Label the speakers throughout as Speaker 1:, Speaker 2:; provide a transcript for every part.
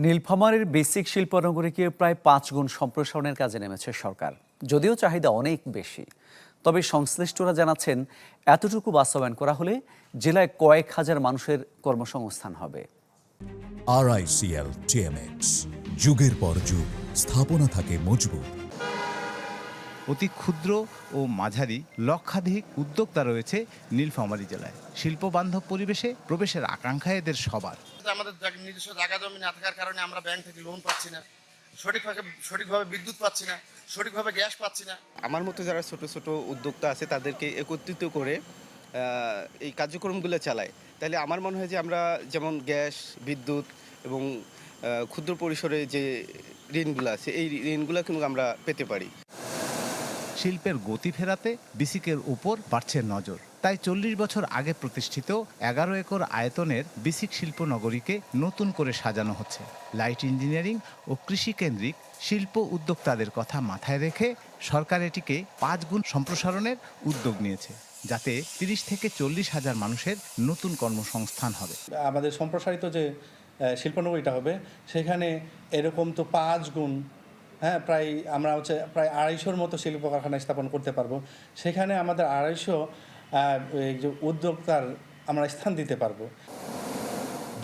Speaker 1: নীলফামারীর বেসিক শিল্পনগরীকে প্রায় 5 গুণ সম্প্রসারণের কাজে নেমেছে সরকার। যদিও চাহিদা অনেক বেশি, তবে সংশ্লিষ্টরা জানাচ্ছেন এতটুকু বাস্তবায়ন করা হলে জেলায় কয়েক হাজার মানুষের কর্মসংস্থান হবে।
Speaker 2: RICL TMX, যুগের পর যুগ স্থাপনা থাকে মজবুত।
Speaker 3: অতি ক্ষুদ্র ও মাঝারি লক্ষাধিক উদ্যোক্তা রয়েছে নীলফামারী জেলায়। শিল্পবান্ধব পরিবেশে প্রবেশের আকাঙ্ক্ষা এদের সবার।
Speaker 4: আমাদের নিজস্ব জায়গা জমি না থাকার কারণে আমরা ব্যাংক থেকে লোন পাচ্ছি না, সঠিকভাবে বিদ্যুৎ পাচ্ছি না, সঠিকভাবে গ্যাস পাচ্ছি না।
Speaker 5: আমার মতো যারা ছোট ছোট উদ্যোক্তা আছে তাদেরকে একত্রিত করে এই কার্যক্রমগুলো চালায়, তাহলে আমার মনে হয় যে আমরা যেমন গ্যাস, বিদ্যুৎ এবং ক্ষুদ্র পরিসরে যে ঋণগুলো আছে এই ঋণগুলো কিন্তু আমরা পেতে পারি।
Speaker 3: শিল্পের গতি ফেরাতে বিসিকের উপর বাড়ছে নজর। তাই 40 বছর আগে প্রতিষ্ঠিত 11 একর আয়তনের বিসিক শিল্প নগরীকে নতুন করে সাজানো হচ্ছে। লাইট ইঞ্জিনিয়ারিং ও কৃষি কেন্দ্রিক শিল্প উদ্যোক্তাদের কথা মাথায় রেখে সরকার এটিকে 5 গুণ সম্প্রসারণের উদ্যোগ নিয়েছে, যাতে 30 থেকে 40 হাজার মানুষের নতুন কর্মসংস্থান হবে।
Speaker 6: আমাদের সম্প্রসারিত যে শিল্পনগরীটা হবে সেখানে এরকম তো 5 গুণ আমরা প্রায় 250-র মতো শিল্প কারখানা স্থাপন করতে পারবো। সেখানে আমাদের 250 যে উদ্যোক্তার আমরা স্থান দিতে পারবো।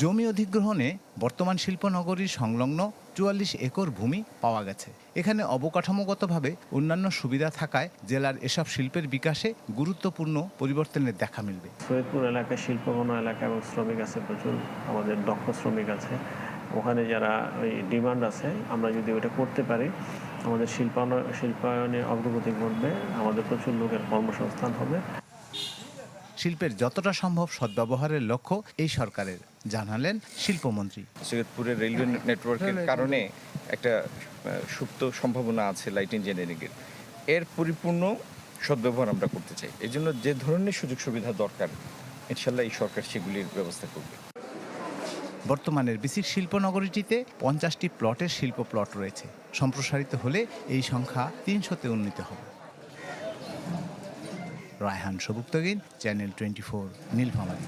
Speaker 3: জমি অধিগ্রহণে বর্তমান শিল্পনগরীর সংলগ্ন 44 একর ভূমি পাওয়া গেছে। এখানে অবকাঠামোগতভাবে অন্যান্য সুবিধা থাকায় জেলার এসব শিল্পের বিকাশে গুরুত্বপূর্ণ পরিবর্তনের দেখা মিলবে।
Speaker 7: সৈয়দপুর এলাকায় শিল্পঘন এলাকা এবং শ্রমিক আছে, প্রচুর আমাদের দক্ষ শ্রমিক আছে। ওখানে যারা ওই ডিমান্ড আছে, আমরা যদি ওটা করতে পারি আমাদের শিল্পায়নে অগ্রগতি ঘটবে, আমাদের প্রচুর লোকের কর্মসংস্থান হবে।
Speaker 3: শিল্পের যতটা সম্ভব সদ্ব্যবহারের লক্ষ্য এই সরকারের, জানালেন শিল্পমন্ত্রী।
Speaker 8: সৈয়দপুরের রেলওয়ে নেটওয়ার্কের কারণে একটা সুপ্ত সম্ভাবনা আছে লাইট ইঞ্জিনিয়ারিংয়ের, এর পরিপূর্ণ সদ্ব্যবহার আমরা করতে চাই। এই জন্য যে ধরনের সুযোগ সুবিধা দরকার ইনশাল্লাহ এই সরকার সেগুলির ব্যবস্থা করবে।
Speaker 3: বর্তমানের বিসিক শিল্পনগরীটিতে 50টি প্লটের শিল্প প্লট রয়েছে। সম্প্রসারিত হলে এই সংখ্যা 300-তে উন্নীত হবে। রায়হান সবুক্তগিন, চ্যানেল 24, নীলফামারী।